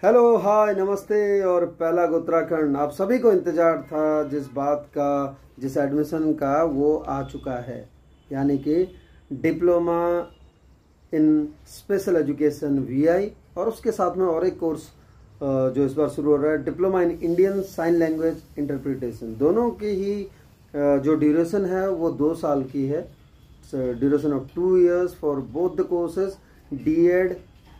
Hello, हाय, नमस्ते और पहला उत्तराखंड। आप सभी को इंतजार था जिस बात का, जिस एडमिशन का, वो आ चुका है, यानी कि diploma in special education VI, और उसके साथ में और एक कोर्स जो इस बार शुरू हो रहा है, diploma in Indian sign language interpretation. दोनों की ही जो ड्यूरेशन है वो 2 साल की है। Duration of 2 years for both the courses, DEd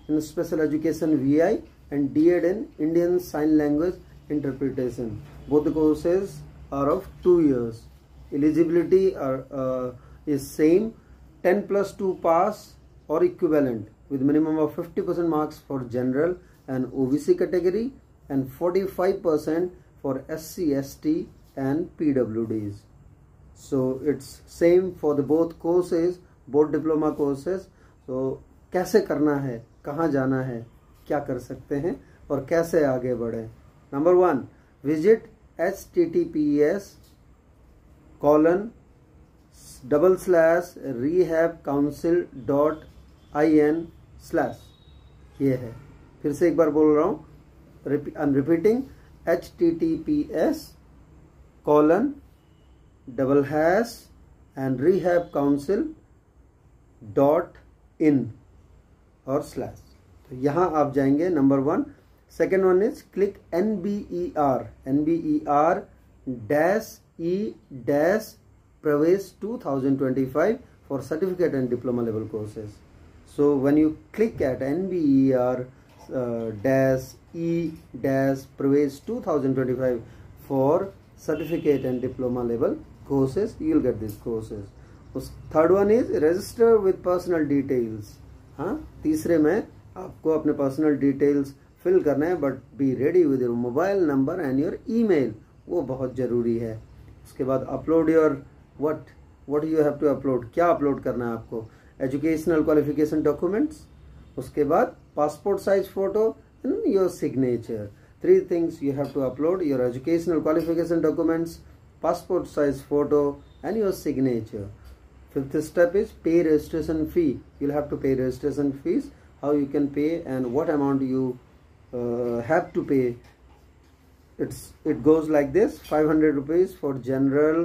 in special education VI and DEd in Indian Sign Language Interpretation. Both the courses are of 2 years. Eligibility is same, 10 plus 2 pass or equivalent, with minimum of 50% marks for general and OBC category and 45% for SC, ST and PWDs. So it's same for the both courses, both diploma courses. So कैसे करना है, कहाँ जाना है, क्या कर सकते हैं और कैसे आगे बढ़े। नंबर 1, विजिट https://rehabcouncil.in/ ये है। फिर से एक बार बोल रहा हूँ, आई एम रिपीटिंग, https://rehabcouncil.in और / तो यहाँ आप जाएंगे, number 1। Second one is click NBER-E-प्रवेश 2025 for certificate and diploma level courses. So when you click at NBER-E-प्रवेश 2025 for certificate and diploma level courses, you will get these courses. Third one is register with personal details. हाँ, तीसरे में आपको अपने personal details fill करना है, but be ready with your mobile number and your email, वो बहुत ज़रूरी है। उसके बाद upload your what you have to upload, क्या अपलोड करना है आपको, एजुकेशनल क्वालिफिकेशन डॉक्यूमेंट्स, उसके बाद passport size photo and your signature. 3 things you have to upload: your educational qualification documents, passport size photo and your signature. Fifth step is pay registration fee. You'll have to pay registration fees, how you can pay and what amount you have to pay. It goes like this: 500 rupees for general,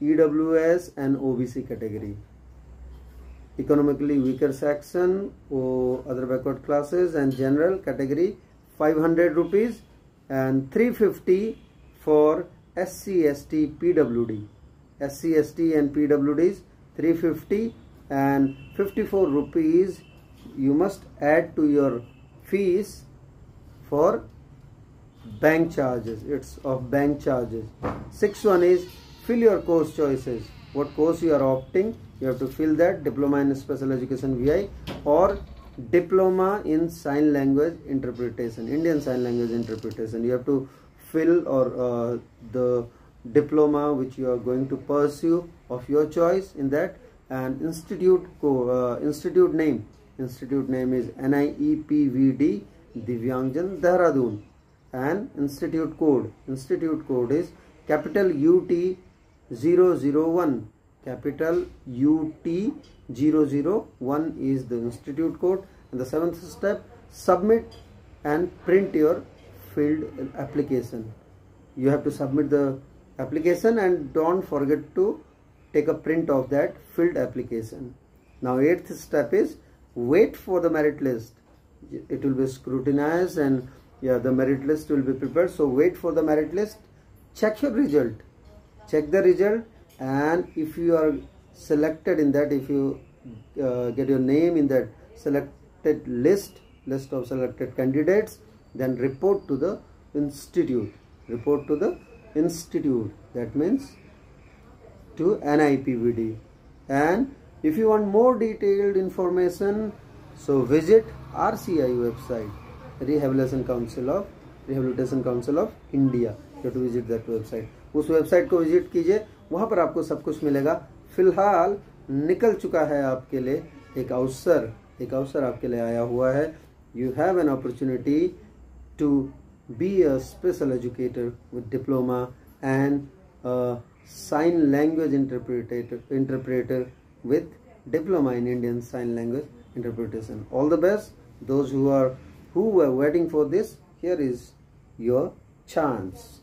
EWS and OBC category. Economically weaker section or other backward classes and general category 500 rupees, and 350 for SC, ST, PWD. SC, ST and PWDs 350, and 54 rupees you must add to your fees for bank charges. It's of bank charges. Sixth one is fill your course choices. What course you are opting, you have to fill that: diploma in special education VI or diploma in sign language interpretation, Indian sign language interpretation. You have to fill or the diploma which you are going to pursue of your choice in that, and institute name. Institute name is NIEPVD Divyangjan Dehradun, and institute code is capital UT 001. Capital UT 001 is the institute code. And the 7th step, submit and print your filled application. You have to submit the application and don't forget to take a print of that filled application. Now 8th step is wait for the merit list. It will be scrutinized and the merit list will be prepared. So wait for the merit list, check your result, check the result, and if you are selected in that, if you get your name in that selected list of selected candidates, then report to the institute. That means to NIEPVD. And if you want more detailed information, so visit RCI website, Rehabilitation Council of India. You have to visit that website. उस website को visit कीजिए, वहाँ पर आपको सब कुछ मिलेगा। फिलहाल निकल चुका है आपके लिए एक अवसर आपके लिए आया हुआ है। You have an opportunity to be a special educator with diploma and a sign language interpreter with diploma in Indian sign language interpretation. All the best those who were waiting for this. here is your chance.